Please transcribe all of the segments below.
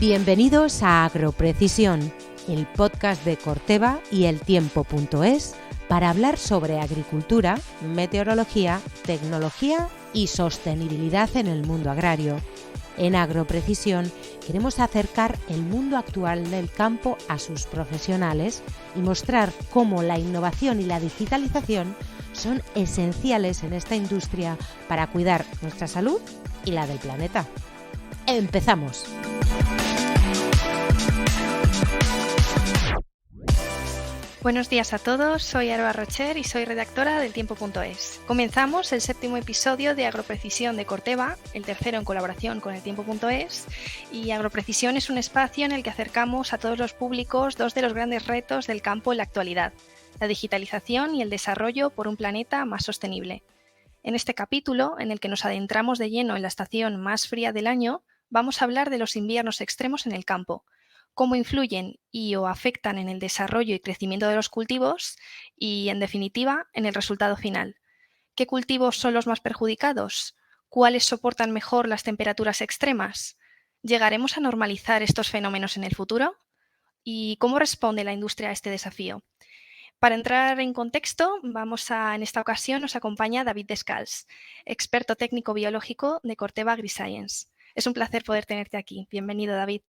Bienvenidos a Agroprecisión, el podcast de Corteva y eltiempo.es para hablar sobre agricultura, meteorología, tecnología y sostenibilidad en el mundo agrario. En Agroprecisión queremos acercar el mundo actual del campo a sus profesionales y mostrar cómo la innovación y la digitalización son esenciales en esta industria para cuidar nuestra salud y la del planeta. ¡Empezamos! Buenos días a todos, soy Aroa Rocher y soy redactora del Tiempo.es. Comenzamos el 7º episodio de Agroprecisión de Corteva, el tercero en colaboración con el Tiempo.es, y Agroprecisión es un espacio en el que acercamos a todos los públicos dos de los grandes retos del campo en la actualidad, la digitalización y el desarrollo por un planeta más sostenible. En este capítulo, en el que nos adentramos de lleno en la estación más fría del año, vamos a hablar de los inviernos extremos en el campo, cómo influyen o afectan en el desarrollo y crecimiento de los cultivos y, en definitiva, en el resultado final. ¿Qué cultivos son los más perjudicados? ¿Cuáles soportan mejor las temperaturas extremas? ¿Llegaremos a normalizar estos fenómenos en el futuro? ¿Y cómo responde la industria a este desafío? Para entrar en contexto, en esta ocasión nos acompaña David Descals, experto técnico biológico de Corteva AgriScience. Es un placer poder tenerte aquí. Bienvenido, David.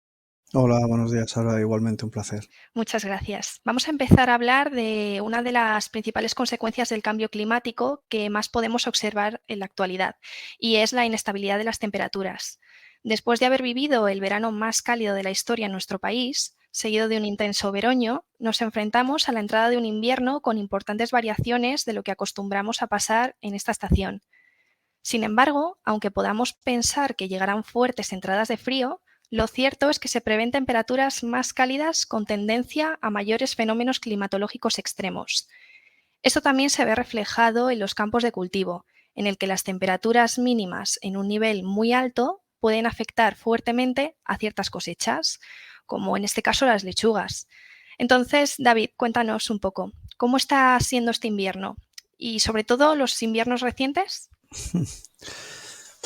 Hola, buenos días, Sara. Igualmente un placer. Muchas gracias. Vamos a empezar a hablar de una de las principales consecuencias del cambio climático que más podemos observar en la actualidad, y es la inestabilidad de las temperaturas. Después de haber vivido el verano más cálido de la historia en nuestro país, seguido de un intenso veroño, nos enfrentamos a la entrada de un invierno con importantes variaciones de lo que acostumbramos a pasar en esta estación. Sin embargo, aunque podamos pensar que llegarán fuertes entradas de frío, lo cierto es que se prevén temperaturas más cálidas con tendencia a mayores fenómenos climatológicos extremos. Esto también se ve reflejado en los campos de cultivo, en el que las temperaturas mínimas en un nivel muy alto pueden afectar fuertemente a ciertas cosechas, como en este caso las lechugas. Entonces, David, cuéntanos un poco, ¿cómo está siendo este invierno? Y sobre todo los inviernos recientes.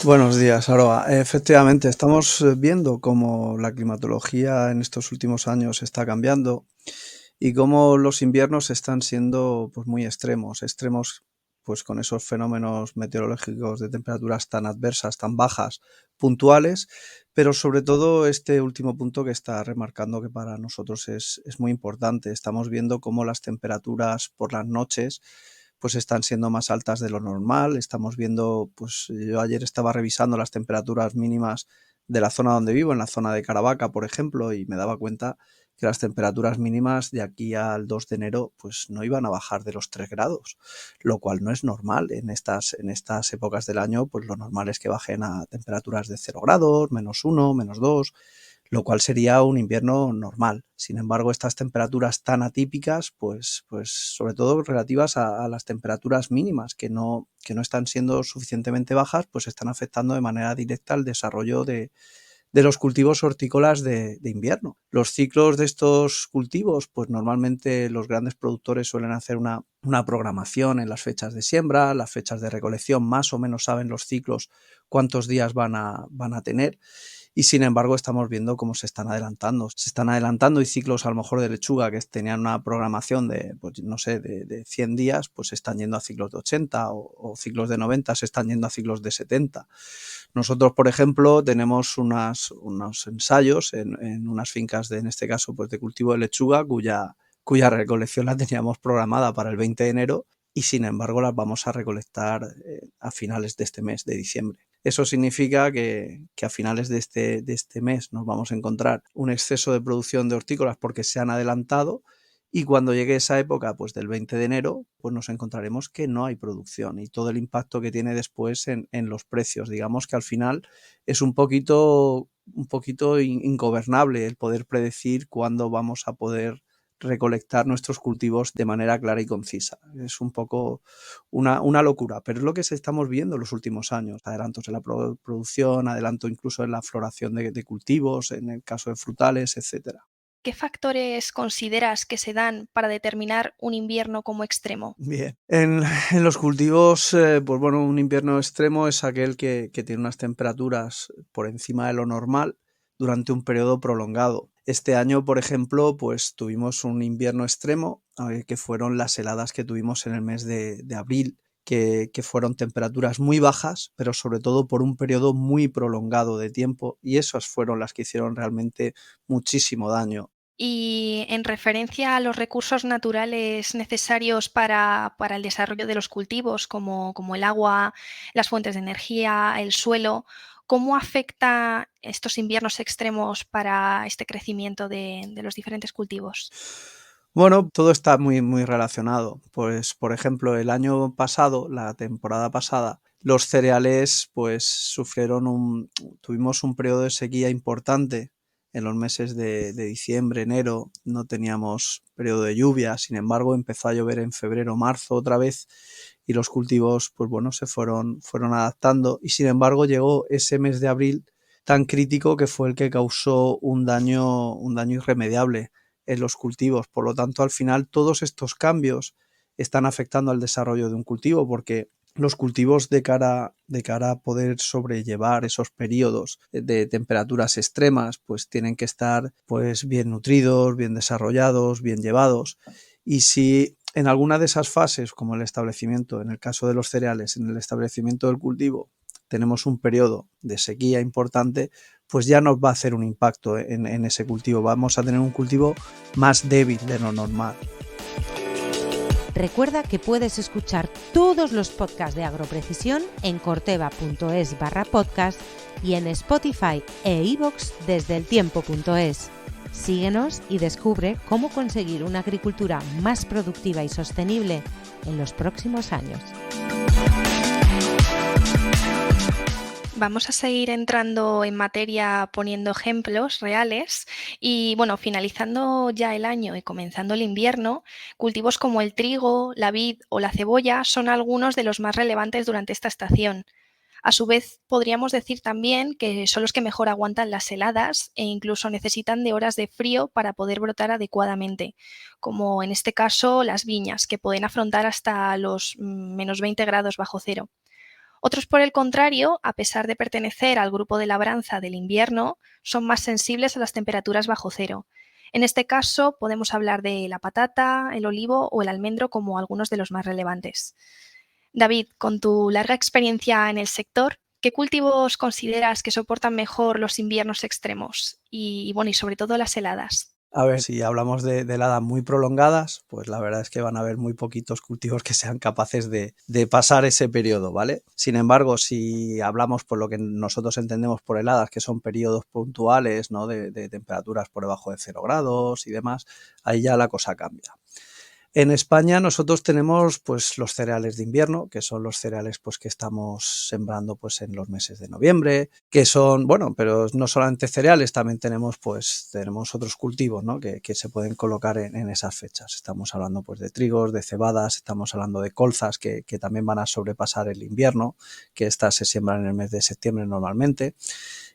Buenos días, Aroa. Efectivamente, estamos viendo cómo la climatología en estos últimos años está cambiando y cómo los inviernos están siendo pues, muy extremos pues con esos fenómenos meteorológicos de temperaturas tan adversas, tan bajas, puntuales, pero sobre todo este último punto que está remarcando que para nosotros es muy importante. Estamos viendo cómo las temperaturas por las noches pues están siendo más altas de lo normal. Estamos viendo, pues yo ayer estaba revisando las temperaturas mínimas de la zona donde vivo, en la zona de Caravaca, por ejemplo, y me daba cuenta que las temperaturas mínimas de aquí al 2 de enero pues no iban a bajar de los 3 grados, lo cual no es normal. En estas épocas del año, pues lo normal es que bajen a temperaturas de 0 grados, -1, -2, lo cual sería un invierno normal. Sin embargo, estas temperaturas tan atípicas, pues sobre todo relativas a las temperaturas mínimas, que no están siendo suficientemente bajas, pues están afectando de manera directa al desarrollo de los cultivos hortícolas de invierno. Los ciclos de estos cultivos, pues normalmente los grandes productores suelen hacer una programación en las fechas de siembra, las fechas de recolección, más o menos saben los ciclos cuántos días van a tener. Y sin embargo estamos viendo cómo se están adelantando y ciclos a lo mejor de lechuga que tenían una programación de, pues no sé, de 100 días, pues se están yendo a ciclos de 80 o ciclos de 90, se están yendo a ciclos de 70. Nosotros, por ejemplo, tenemos unos ensayos en unas fincas en este caso, pues de cultivo de lechuga, cuya recolección la teníamos programada para el 20 de enero y sin embargo las vamos a recolectar a finales de este mes, de diciembre. Eso significa que a finales de este mes nos vamos a encontrar un exceso de producción de hortícolas porque se han adelantado y cuando llegue esa época pues del 20 de enero pues nos encontraremos que no hay producción y todo el impacto que tiene después en los precios. Digamos que al final es un poquito ingobernable el poder predecir cuándo vamos a poder recolectar nuestros cultivos de manera clara y concisa. Es un poco una locura, pero es lo que estamos viendo en los últimos años. Adelantos en la producción, adelanto incluso en la floración de cultivos, en el caso de frutales, etcétera. ¿Qué factores consideras que se dan para determinar un invierno como extremo? Bien, en los cultivos, pues bueno, un invierno extremo es aquel que tiene unas temperaturas por encima de lo normal, durante un periodo prolongado. Este año, por ejemplo, pues tuvimos un invierno extremo, que fueron las heladas que tuvimos en el mes de abril, que fueron temperaturas muy bajas, pero sobre todo por un periodo muy prolongado de tiempo, y esas fueron las que hicieron realmente muchísimo daño. Y en referencia a los recursos naturales necesarios para el desarrollo de los cultivos, como el agua, las fuentes de energía, el suelo, ¿cómo afecta estos inviernos extremos para este crecimiento de los diferentes cultivos? Bueno, todo está muy, muy relacionado. Pues, por ejemplo, el año pasado, la temporada pasada, los cereales pues tuvimos un periodo de sequía importante en los meses de diciembre, enero, no teníamos periodo de lluvia, sin embargo empezó a llover en febrero, marzo otra vez y los cultivos pues bueno, fueron adaptando y sin embargo llegó ese mes de abril tan crítico que fue el que causó un daño irremediable en los cultivos. Por lo tanto, al final todos estos cambios están afectando al desarrollo de un cultivo porque los cultivos de cara a poder sobrellevar esos periodos de temperaturas extremas, pues tienen que estar pues bien nutridos, bien desarrollados, bien llevados. Y si en alguna de esas fases, como el establecimiento, en el caso de los cereales, en el establecimiento del cultivo, tenemos un periodo de sequía importante, pues ya nos va a hacer un impacto en ese cultivo. Vamos a tener un cultivo más débil de lo normal. Recuerda que puedes escuchar todos los podcasts de Agroprecisión en corteva.es/podcast y en Spotify e iVoox desde eltiempo.es. Síguenos y descubre cómo conseguir una agricultura más productiva y sostenible en los próximos años. Vamos a seguir entrando en materia poniendo ejemplos reales y bueno, finalizando ya el año y comenzando el invierno, cultivos como el trigo, la vid o la cebolla son algunos de los más relevantes durante esta estación. A su vez, podríamos decir también que son los que mejor aguantan las heladas e incluso necesitan de horas de frío para poder brotar adecuadamente, como en este caso las viñas, que pueden afrontar hasta los menos 20 grados bajo cero. Otros, por el contrario, a pesar de pertenecer al grupo de labranza del invierno, son más sensibles a las temperaturas bajo cero. En este caso, podemos hablar de la patata, el olivo o el almendro como algunos de los más relevantes. David, con tu larga experiencia en el sector, ¿qué cultivos consideras que soportan mejor los inviernos extremos y sobre todo las heladas? A ver, si hablamos de heladas muy prolongadas, pues la verdad es que van a haber muy poquitos cultivos que sean capaces de pasar ese periodo, ¿vale? Sin embargo, si hablamos por lo que nosotros entendemos por heladas, que son periodos puntuales, ¿no? de temperaturas por debajo de 0 grados y demás, ahí ya la cosa cambia. En España nosotros tenemos pues los cereales de invierno, que son los cereales pues que estamos sembrando pues en los meses de noviembre, que son, bueno, pero no solamente cereales, también tenemos otros cultivos, ¿no? que se pueden colocar en esas fechas. Estamos hablando pues de trigos, de cebadas, estamos hablando de colzas que también van a sobrepasar el invierno, que estas se siembran en el mes de septiembre normalmente.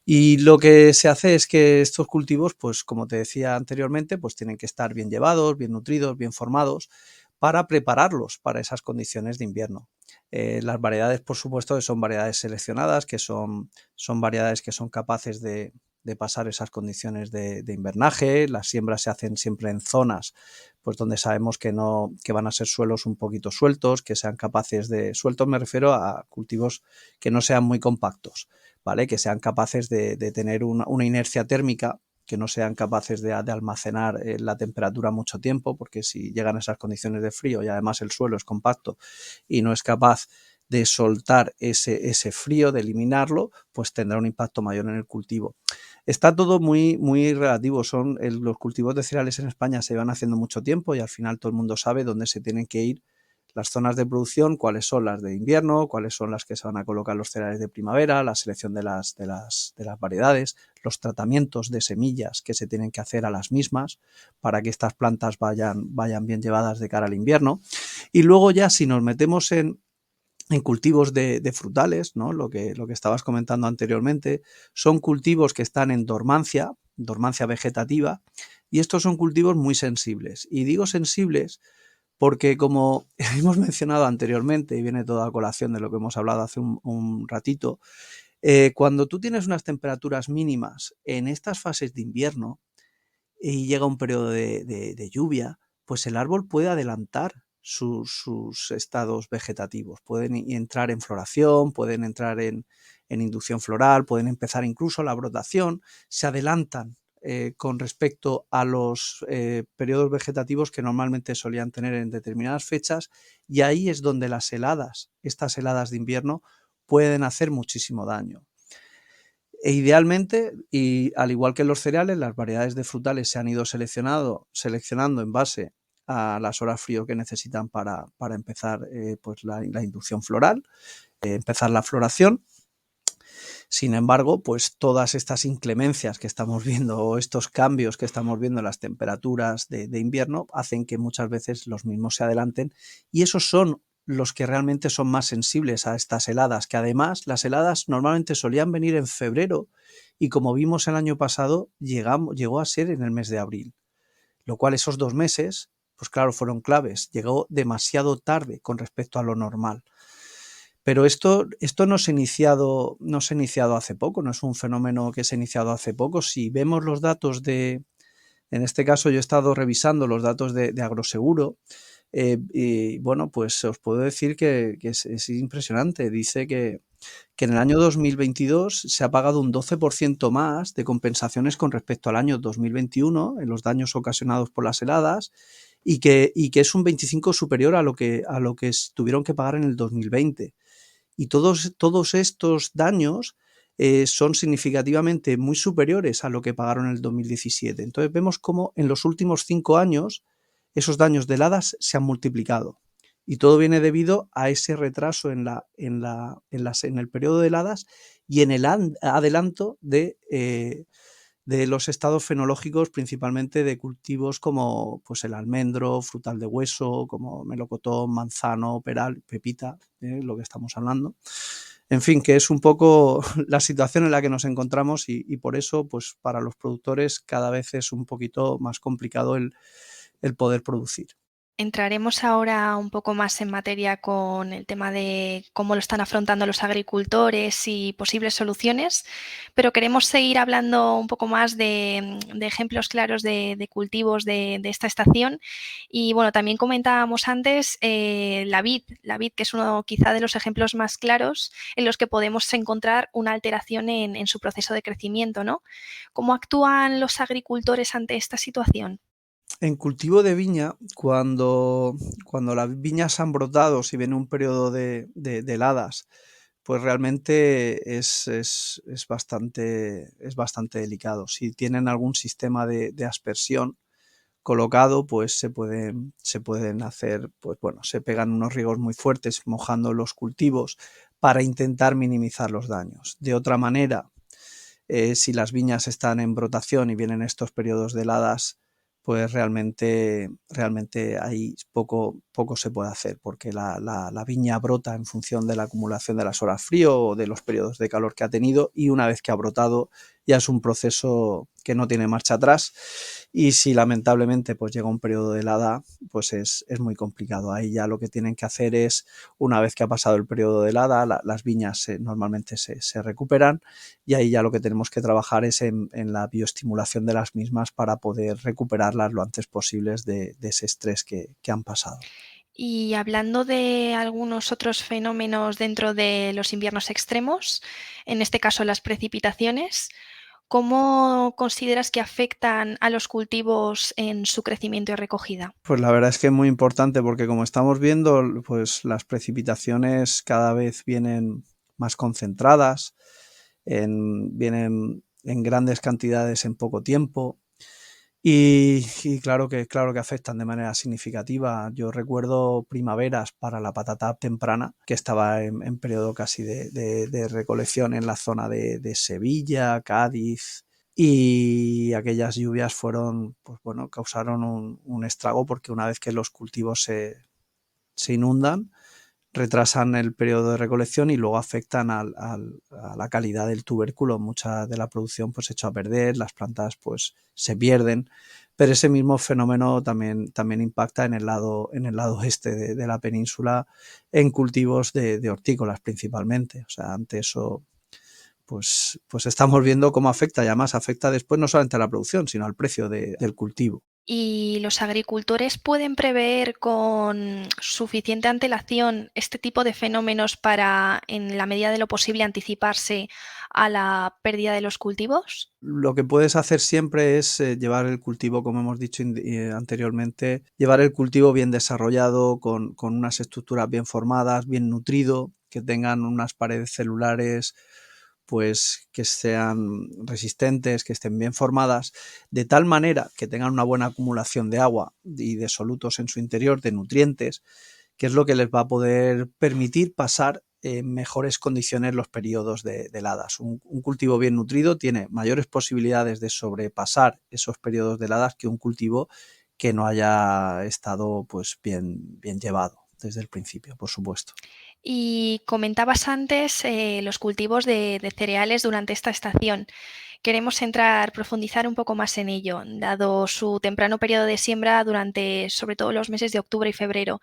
Y lo que se hace es que estos cultivos, pues como te decía anteriormente, pues tienen que estar bien llevados, bien nutridos, bien formados para prepararlos para esas condiciones de invierno. Las variedades, por supuesto, que son variedades seleccionadas, que son variedades que son capaces de pasar esas condiciones de invernaje. Las siembras se hacen siempre en zonas pues donde sabemos que van a ser suelos un poquito sueltos, que sean capaces de... Sueltos me refiero a cultivos que no sean muy compactos, ¿vale? Que sean capaces de tener una inercia térmica, que no sean capaces de almacenar la temperatura mucho tiempo, porque si llegan a esas condiciones de frío y además el suelo es compacto y no es capaz de soltar ese frío, de eliminarlo, pues tendrá un impacto mayor en el cultivo. Está todo muy, muy relativo. Los cultivos de cereales en España se van haciendo mucho tiempo y al final todo el mundo sabe dónde se tienen que ir las zonas de producción, cuáles son las de invierno, cuáles son las que se van a colocar los cereales de primavera, la selección de las variedades, los tratamientos de semillas que se tienen que hacer a las mismas para que estas plantas vayan bien llevadas de cara al invierno. Y luego ya si nos metemos en cultivos de frutales, ¿no? Lo que estabas comentando anteriormente, son cultivos que están en dormancia vegetativa, y estos son cultivos muy sensibles. Y digo sensibles porque, como hemos mencionado anteriormente, y viene toda a colación de lo que hemos hablado hace un ratito, Cuando tú tienes unas temperaturas mínimas en estas fases de invierno y llega un periodo de lluvia, pues el árbol puede adelantar sus estados vegetativos. Pueden entrar en floración, pueden entrar en inducción floral, pueden empezar incluso la brotación, se adelantan con respecto a los periodos vegetativos que normalmente solían tener en determinadas fechas, y ahí es donde las heladas, estas heladas de invierno, pueden hacer muchísimo daño. E idealmente, y al igual que los cereales, las variedades de frutales se han ido seleccionando en base a las horas frío que necesitan para empezar pues la inducción floral, empezar la floración. Sin embargo, pues todas estas inclemencias que estamos viendo o estos cambios que estamos viendo en las temperaturas de invierno hacen que muchas veces los mismos se adelanten, y esos son los que realmente son más sensibles a estas heladas, que además las heladas normalmente solían venir en febrero y, como vimos el año pasado, llegó a ser en el mes de abril, lo cual esos 2 meses, pues claro, fueron claves, llegó demasiado tarde con respecto a lo normal. Pero esto no se ha iniciado hace poco, no es un fenómeno que se ha iniciado hace poco. Si vemos los datos en este caso yo he estado revisando los datos de Agroseguro, y bueno, pues os puedo decir que es impresionante. Dice que en el año 2022 se ha pagado un 12% más de compensaciones con respecto al año 2021 en los daños ocasionados por las heladas, y que es un 25% superior a lo que tuvieron que pagar en el 2020. Y todos estos daños son significativamente muy superiores a lo que pagaron en el 2017. Entonces vemos cómo en los últimos 5 años esos daños de heladas se han multiplicado. Y todo viene debido a ese retraso en el periodo de heladas y en el adelanto de los estados fenológicos, principalmente de cultivos como pues el almendro, frutal de hueso, como melocotón, manzano, peral, pepita, lo que estamos hablando. En fin, que es un poco la situación en la que nos encontramos, y por eso, pues para los productores cada vez es un poquito más complicado el poder producir. Entraremos ahora un poco más en materia con el tema de cómo lo están afrontando los agricultores y posibles soluciones, pero queremos seguir hablando un poco más de ejemplos claros de cultivos de esta estación. Y bueno, también comentábamos antes la vid, que es uno quizá de los ejemplos más claros en los que podemos encontrar una alteración en su proceso de crecimiento, ¿no? ¿Cómo actúan los agricultores ante esta situación? En cultivo de viña, cuando las viñas han brotado, si viene un periodo de heladas, pues realmente es bastante delicado. Si tienen algún sistema de aspersión colocado, pues se pueden hacer, pues bueno, se pegan unos riegos muy fuertes mojando los cultivos para intentar minimizar los daños. De otra manera, si las viñas están en brotación y vienen estos periodos de heladas, pues realmente ahí poco se puede hacer, porque la viña brota en función de la acumulación de las horas frío o de los periodos de calor que ha tenido, y una vez que ha brotado ya es un proceso que no tiene marcha atrás, y si lamentablemente pues llega un periodo de helada, pues es muy complicado. Ahí ya lo que tienen que hacer es, una vez que ha pasado el periodo de helada, las viñas normalmente se recuperan, y ahí ya lo que tenemos que trabajar es en la bioestimulación de las mismas para poder recuperarlas lo antes posible de ese estrés que han pasado. Y hablando de algunos otros fenómenos dentro de los inviernos extremos, en este caso las precipitaciones, ¿cómo consideras que afectan a los cultivos en su crecimiento y recogida? Pues la verdad es que es muy importante, porque como estamos viendo, pues las precipitaciones cada vez vienen más concentradas, vienen en grandes cantidades en poco tiempo. Y claro que afectan de manera significativa. Yo recuerdo primaveras para la patata temprana, que estaba en periodo casi de recolección en la zona de Sevilla, Cádiz, y aquellas lluvias pues bueno, causaron un estrago, porque una vez que los cultivos se inundan, retrasan el periodo de recolección y luego afectan a la calidad del tubérculo. Mucha de la producción pues se echó a perder, las plantas pues se pierden, pero ese mismo fenómeno también impacta en el lado este de la península, en cultivos de hortícolas principalmente. O sea, ante eso pues estamos viendo cómo afecta, y además afecta después no solamente a la producción, sino al precio del cultivo. ¿Y los agricultores pueden prever con suficiente antelación este tipo de fenómenos para, en la medida de lo posible, anticiparse a la pérdida de los cultivos? Lo que puedes hacer siempre es llevar el cultivo, como hemos dicho anteriormente, llevar el cultivo bien desarrollado, con unas estructuras bien formadas, bien nutrido, que tengan unas paredes celulares pues que sean resistentes, que estén bien formadas, de tal manera que tengan una buena acumulación de agua y de solutos en su interior, de nutrientes, que es lo que les va a poder permitir pasar en mejores condiciones los periodos de heladas. Un cultivo bien nutrido tiene mayores posibilidades de sobrepasar esos periodos de heladas que un cultivo que no haya estado pues bien llevado desde el principio, por supuesto. Y comentabas antes los cultivos de cereales durante esta estación. Queremos profundizar un poco más en ello, dado su temprano periodo de siembra durante sobre todo los meses de octubre y febrero.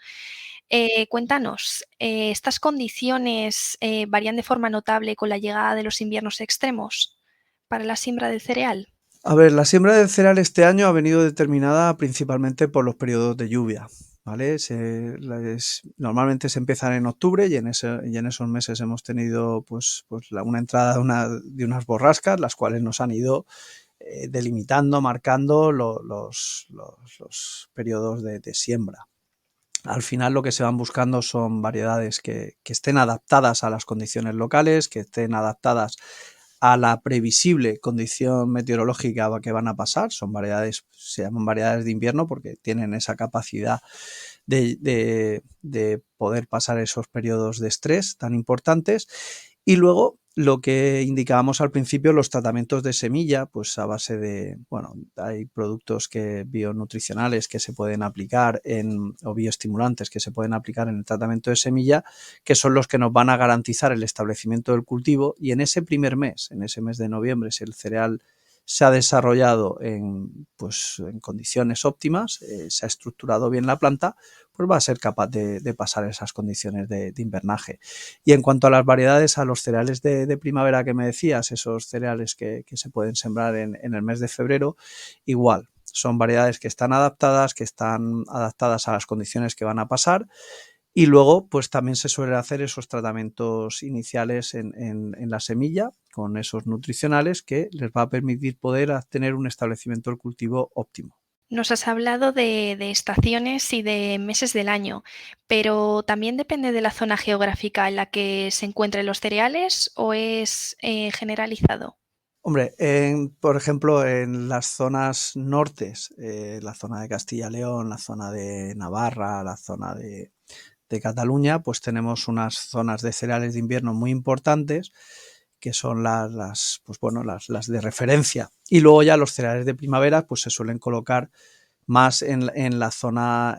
Cuéntanos, ¿estas condiciones varían de forma notable con la llegada de los inviernos extremos para la siembra del cereal? A ver, la siembra del cereal este año ha venido determinada principalmente por los periodos de lluvia, ¿vale? Normalmente se empiezan en octubre y en esos meses hemos tenido una entrada de unas borrascas, las cuales nos han ido delimitando, marcando los periodos de siembra. Al final lo que se van buscando son variedades que estén adaptadas a las condiciones locales, que estén adaptadas a la previsible condición meteorológica que van a pasar. Son variedades, se llaman variedades de invierno porque tienen esa capacidad de poder pasar esos periodos de estrés tan importantes. Y luego lo que indicábamos al principio, los tratamientos de semilla, pues a base de, hay productos bionutricionales que se pueden aplicar o bioestimulantes que se pueden aplicar en el tratamiento de semilla, que son los que nos van a garantizar el establecimiento del cultivo. Y en ese primer mes, en ese mes de noviembre, si el cereal se ha desarrollado en condiciones óptimas, se ha estructurado bien la planta, pues va a ser capaz de pasar esas condiciones de invernaje. Y en cuanto a las variedades, a los cereales de primavera que me decías, esos cereales que se pueden sembrar en el mes de febrero, igual, son variedades que están adaptadas a las condiciones que van a pasar. Y luego, pues también se suele hacer esos tratamientos iniciales en la semilla con esos nutricionales que les va a permitir poder tener un establecimiento del cultivo óptimo. Nos has hablado de estaciones y de meses del año, pero ¿también depende de la zona geográfica en la que se encuentren los cereales o es generalizado? Hombre, por ejemplo, en las zonas nortes, la zona de Castilla-León, la zona de Navarra, la zona de Cataluña, pues tenemos unas zonas de cereales de invierno muy importantes, que son las de referencia. Y luego ya los cereales de primavera pues se suelen colocar más en la zona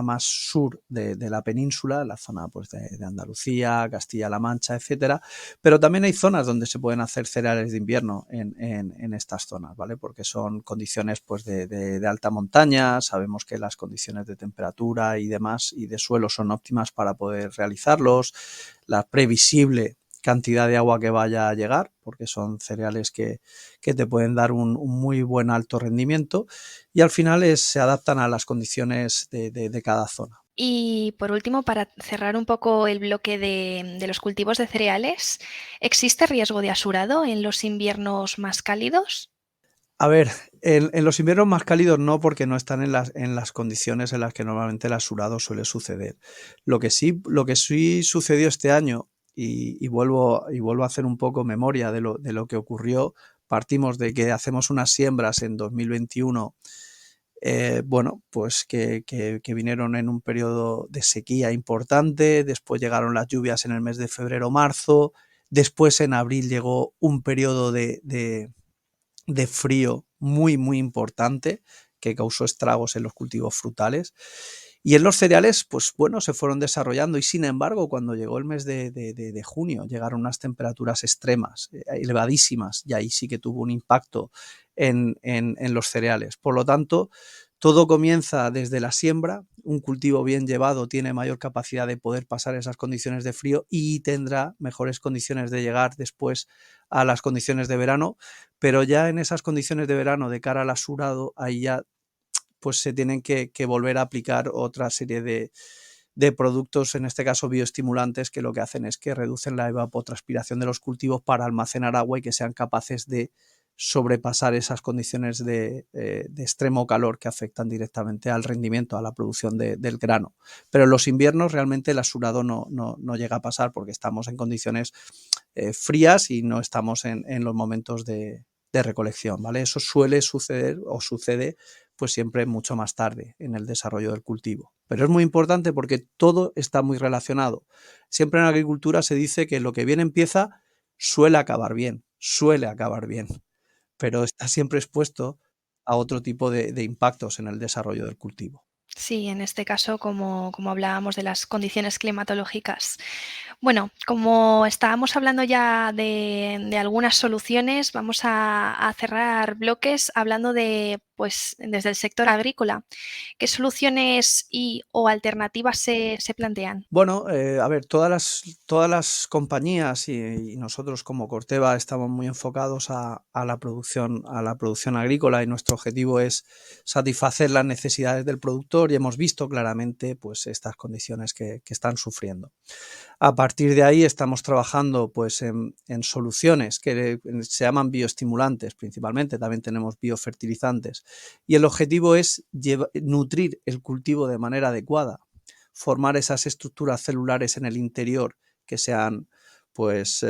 más sur de la península, la zona pues de Andalucía, Castilla-La Mancha, etcétera. Pero también hay zonas donde se pueden hacer cereales de invierno en estas zonas, ¿vale? Porque son condiciones pues de alta montaña, sabemos que las condiciones de temperatura y demás y de suelo son óptimas para poder realizarlos, la previsible cantidad de agua que vaya a llegar, porque son cereales que te pueden dar un muy buen alto rendimiento y al final se adaptan a las condiciones de cada zona. Y por último, para cerrar un poco el bloque de los cultivos de cereales, ¿existe riesgo de asurado en los inviernos más cálidos? A ver, en los inviernos más cálidos no, porque no están en las condiciones en las que normalmente el asurado suele suceder. Lo que sí sucedió este año, y vuelvo a hacer un poco memoria de lo que ocurrió, partimos de que hacemos unas siembras en 2021, pues que vinieron en un periodo de sequía importante, después llegaron las lluvias en el mes de febrero-marzo, después en abril llegó un periodo de frío muy, muy importante que causó estragos en los cultivos frutales. Y en los cereales, pues bueno, se fueron desarrollando y sin embargo, cuando llegó el mes de junio, llegaron unas temperaturas extremas, elevadísimas, y ahí sí que tuvo un impacto en los cereales. Por lo tanto, todo comienza desde la siembra, un cultivo bien llevado tiene mayor capacidad de poder pasar esas condiciones de frío y tendrá mejores condiciones de llegar después a las condiciones de verano, pero ya en esas condiciones de verano de cara al asurado, ahí ya pues se tienen que volver a aplicar otra serie de productos, en este caso bioestimulantes, que lo que hacen es que reducen la evapotranspiración de los cultivos para almacenar agua y que sean capaces de sobrepasar esas condiciones de extremo calor que afectan directamente al rendimiento, a la producción del grano. Pero en los inviernos realmente el asurado no llega a pasar porque estamos en condiciones frías y no estamos en los momentos de recolección, ¿vale? Eso suele suceder o sucede pues siempre mucho más tarde en el desarrollo del cultivo. Pero es muy importante porque todo está muy relacionado. Siempre en agricultura se dice que lo que bien empieza suele acabar bien, pero está siempre expuesto a otro tipo de impactos en el desarrollo del cultivo. Sí, en este caso, como hablábamos de las condiciones climatológicas. Bueno, como estábamos hablando ya de algunas soluciones, vamos a cerrar bloques hablando pues, desde el sector agrícola. ¿Qué soluciones o alternativas se plantean? Bueno, a ver, todas las compañías y nosotros como Corteva estamos muy enfocados a la producción agrícola y nuestro objetivo es satisfacer las necesidades del productor y hemos visto claramente pues, estas condiciones que están sufriendo. A partir de ahí estamos trabajando pues, en soluciones que se llaman bioestimulantes principalmente, también tenemos biofertilizantes y el objetivo es nutrir el cultivo de manera adecuada, formar esas estructuras celulares en el interior que sean, pues,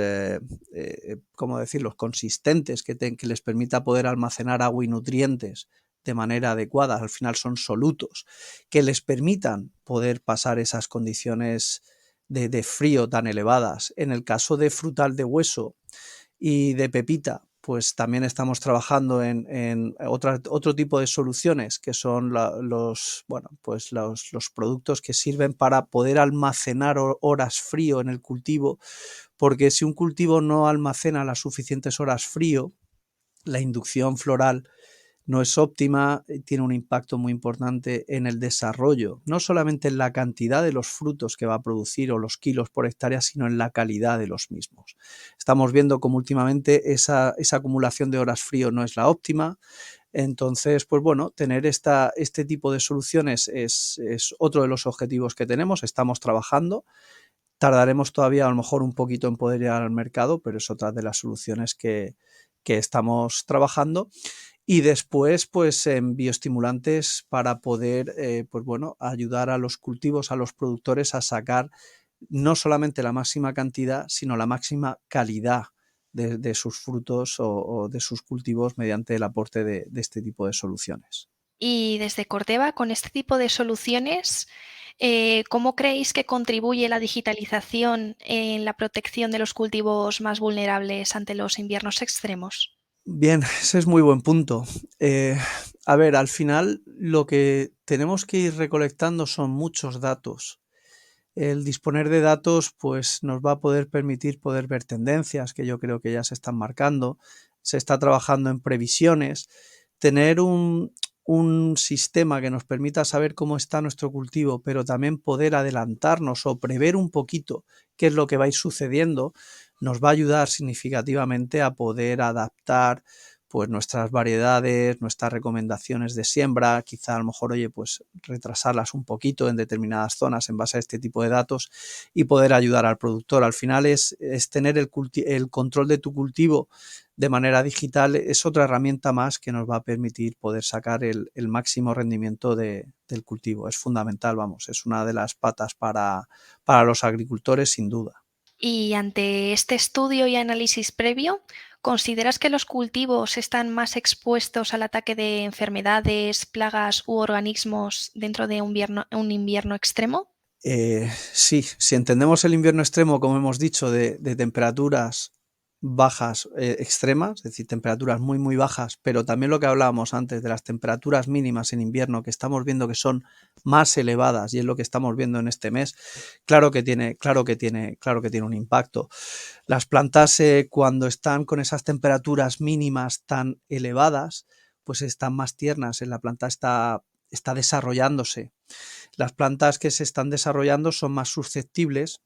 ¿cómo decirlo?, consistentes, que les permita poder almacenar agua y nutrientes de manera adecuada, al final son solutos, que les permitan poder pasar esas condiciones de frío tan elevadas. En el caso de frutal de hueso y de pepita, pues también estamos trabajando en otro tipo de soluciones que son los productos que sirven para poder almacenar horas frío en el cultivo, porque si un cultivo no almacena las suficientes horas frío, la inducción floral no es óptima, tiene un impacto muy importante en el desarrollo, no solamente en la cantidad de los frutos que va a producir o los kilos por hectárea, sino en la calidad de los mismos. Estamos viendo como últimamente esa acumulación de horas frío no es la óptima, entonces, pues bueno, tener este tipo de soluciones es otro de los objetivos que tenemos, estamos trabajando, tardaremos todavía a lo mejor un poquito en poder llegar al mercado, pero es otra de las soluciones que estamos trabajando. Y después, pues en bioestimulantes para poder, pues bueno, ayudar a los cultivos, a los productores a sacar no solamente la máxima cantidad, sino la máxima calidad de sus frutos o de sus cultivos mediante el aporte de este tipo de soluciones. Y desde Corteva, con este tipo de soluciones, ¿cómo creéis que contribuye la digitalización en la protección de los cultivos más vulnerables ante los inviernos extremos? Bien, ese es muy buen punto. A ver, al final lo que tenemos que ir recolectando son muchos datos. El disponer de datos pues, nos va a poder permitir poder ver tendencias que yo creo que ya se están marcando. Se está trabajando en previsiones. Tener un sistema que nos permita saber cómo está nuestro cultivo, pero también poder adelantarnos o prever un poquito qué es lo que va a ir sucediendo, nos va a ayudar significativamente a poder adaptar pues nuestras variedades, nuestras recomendaciones de siembra, quizá a lo mejor, oye, pues retrasarlas un poquito en determinadas zonas en base a este tipo de datos y poder ayudar al productor. Al final es tener el control de tu cultivo de manera digital, es otra herramienta más que nos va a permitir poder sacar el máximo rendimiento del cultivo. Es fundamental, vamos, es una de las patas para los agricultores sin duda. Y ante este estudio y análisis previo, ¿consideras que los cultivos están más expuestos al ataque de enfermedades, plagas u organismos dentro de un invierno extremo? Sí, si entendemos el invierno extremo, como hemos dicho, de temperaturas bajas extremas, es decir, temperaturas muy, muy bajas, pero también lo que hablábamos antes de las temperaturas mínimas en invierno, que estamos viendo que son más elevadas y es lo que estamos viendo en este mes, claro que tiene un impacto. Las plantas cuando están con esas temperaturas mínimas tan elevadas, pues están más tiernas, la planta está está desarrollándose. Las plantas que se están desarrollando son más susceptibles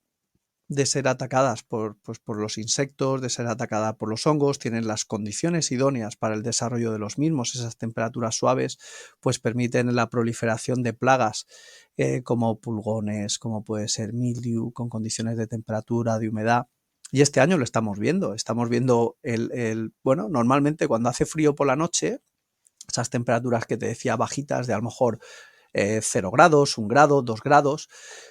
de ser atacadas por los insectos, de ser atacadas por los hongos, tienen las condiciones idóneas para el desarrollo de los mismos. Esas temperaturas suaves pues permiten la proliferación de plagas como pulgones, como puede ser mildew, con condiciones de temperatura, de humedad. Y este año lo estamos viendo normalmente cuando hace frío por la noche, esas temperaturas que te decía bajitas de a lo mejor 0 grados, 1 grado, 2 grados,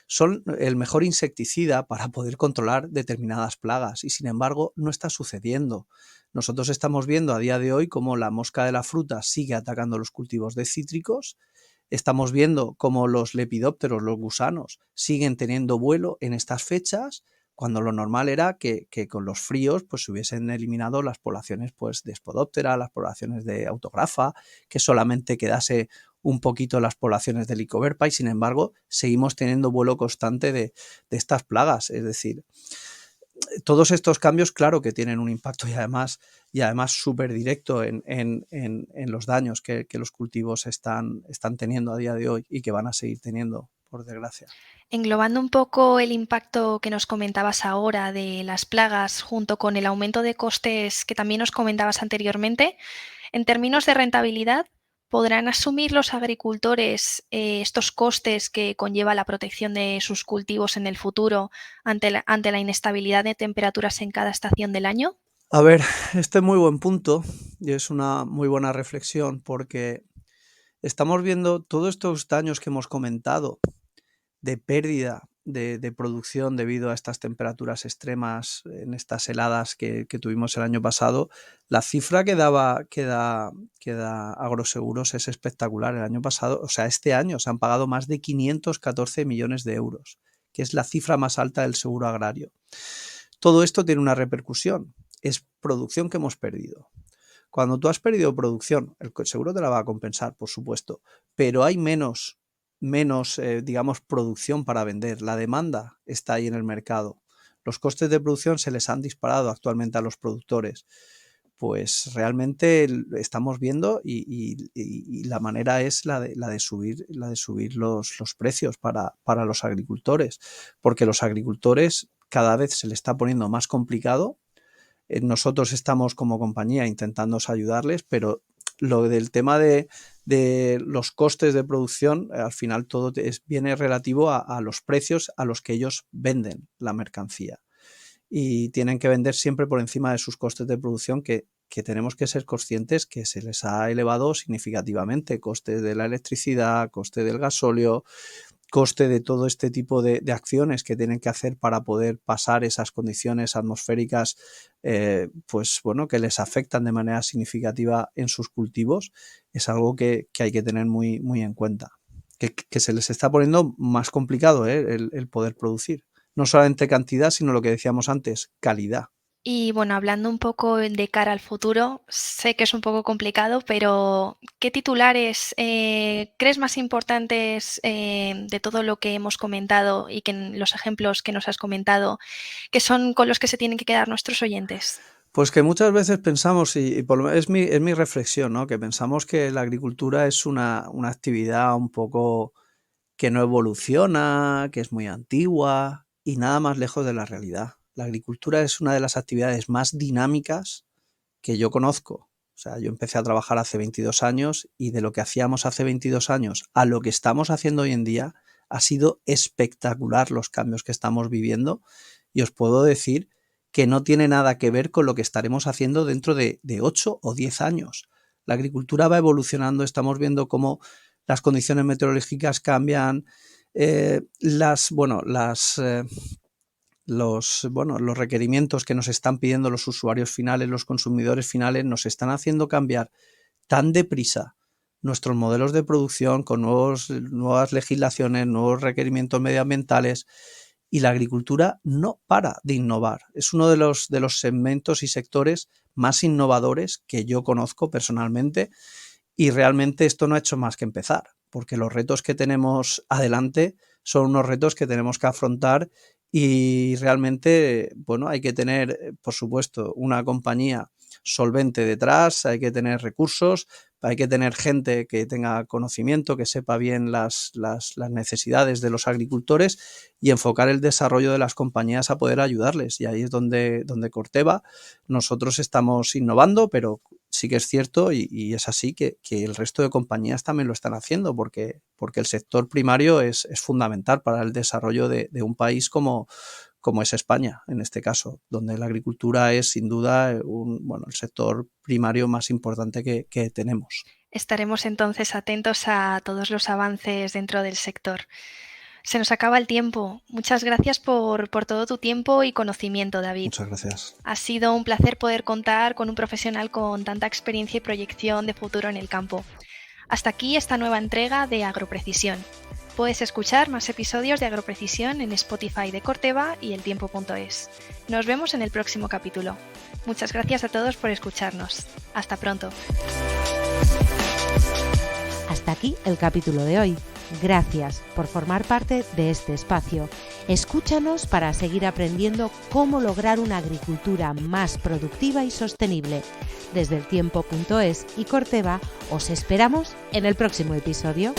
son el mejor insecticida para poder controlar determinadas plagas y sin embargo no está sucediendo. Nosotros estamos viendo a día de hoy cómo la mosca de la fruta sigue atacando los cultivos de cítricos, estamos viendo cómo los lepidópteros, los gusanos, siguen teniendo vuelo en estas fechas, cuando lo normal era que con los fríos pues se hubiesen eliminado las poblaciones pues, de Spodoptera, las poblaciones de Autografa, que solamente quedase un poquito las poblaciones de Lycoverpa y sin embargo seguimos teniendo vuelo constante de estas plagas. Es decir, todos estos cambios claro que tienen un impacto y además súper directo en los daños que los cultivos están teniendo a día de hoy y que van a seguir teniendo, por desgracia. Englobando un poco el impacto que nos comentabas ahora de las plagas junto con el aumento de costes que también nos comentabas anteriormente, en términos de rentabilidad, ¿podrán asumir los agricultores estos costes que conlleva la protección de sus cultivos en el futuro ante la inestabilidad de temperaturas en cada estación del año? A ver, este es muy buen punto y es una muy buena reflexión porque estamos viendo todos estos daños que hemos comentado de pérdida de producción debido a estas temperaturas extremas en estas heladas que tuvimos el año pasado. La cifra que da Agroseguros es espectacular. El año pasado, o sea, este año se han pagado más de 514 millones de euros, que es la cifra más alta del seguro agrario. Todo esto tiene una repercusión. Es producción que hemos perdido. Cuando tú has perdido producción, el seguro te la va a compensar, por supuesto, pero hay menos digamos, producción para vender. La demanda está ahí en el mercado. Los costes de producción se les han disparado actualmente a los productores. Pues realmente estamos viendo y la manera es la de subir los precios para los agricultores, porque los agricultores cada vez se les está poniendo más complicado. Nosotros estamos como compañía intentando ayudarles, pero lo del tema de los costes de producción, al final todo viene relativo a los precios a los que ellos venden la mercancía y tienen que vender siempre por encima de sus costes de producción que tenemos que ser conscientes que se les ha elevado significativamente, costes de la electricidad, coste del gasóleo, coste de todo este tipo de acciones que tienen que hacer para poder pasar esas condiciones atmosféricas pues bueno, que les afectan de manera significativa en sus cultivos, es algo que hay que tener muy, muy en cuenta. Que se les está poniendo más complicado el poder producir. No solamente cantidad, sino lo que decíamos antes, calidad. Y bueno, hablando un poco de cara al futuro, sé que es un poco complicado, pero ¿qué titulares crees más importantes de todo lo que hemos comentado y que los ejemplos que nos has comentado, que son con los que se tienen que quedar nuestros oyentes? Pues que muchas veces pensamos, es mi reflexión, ¿no? Que pensamos que la agricultura es una actividad un poco que no evoluciona, que es muy antigua y nada más lejos de la realidad. La agricultura es una de las actividades más dinámicas que yo conozco. O sea, yo empecé a trabajar hace 22 años y de lo que hacíamos hace 22 años a lo que estamos haciendo hoy en día ha sido espectacular los cambios que estamos viviendo y os puedo decir que no tiene nada que ver con lo que estaremos haciendo dentro de 8 o 10 años. La agricultura va evolucionando, estamos viendo cómo las condiciones meteorológicas cambian, los requerimientos que nos están pidiendo los usuarios finales, los consumidores finales, nos están haciendo cambiar tan deprisa nuestros modelos de producción con nuevas legislaciones, nuevos requerimientos medioambientales y la agricultura no para de innovar. Es uno de los segmentos y sectores más innovadores que yo conozco personalmente y realmente esto no ha hecho más que empezar, porque los retos que tenemos adelante son unos retos que tenemos que afrontar y realmente, bueno, hay que tener, por supuesto, una compañía solvente detrás, hay que tener recursos, hay que tener gente que tenga conocimiento, que sepa bien las necesidades de los agricultores y enfocar el desarrollo de las compañías a poder ayudarles. Y ahí es donde Corteva nosotros estamos innovando, pero sí que es cierto y es así que el resto de compañías también lo están haciendo porque el sector primario es fundamental para el desarrollo de un país como es España, en este caso, donde la agricultura es sin duda el sector primario más importante que tenemos. Estaremos entonces atentos a todos los avances dentro del sector. Se nos acaba el tiempo. Muchas gracias por todo tu tiempo y conocimiento, David. Muchas gracias. Ha sido un placer poder contar con un profesional con tanta experiencia y proyección de futuro en el campo. Hasta aquí esta nueva entrega de Agroprecisión. Puedes escuchar más episodios de Agroprecisión en Spotify de Corteva y eltiempo.es. Nos vemos en el próximo capítulo. Muchas gracias a todos por escucharnos. Hasta pronto. Hasta aquí el capítulo de hoy. Gracias por formar parte de este espacio. Escúchanos para seguir aprendiendo cómo lograr una agricultura más productiva y sostenible. Desde eltiempo.es y Corteva os esperamos en el próximo episodio.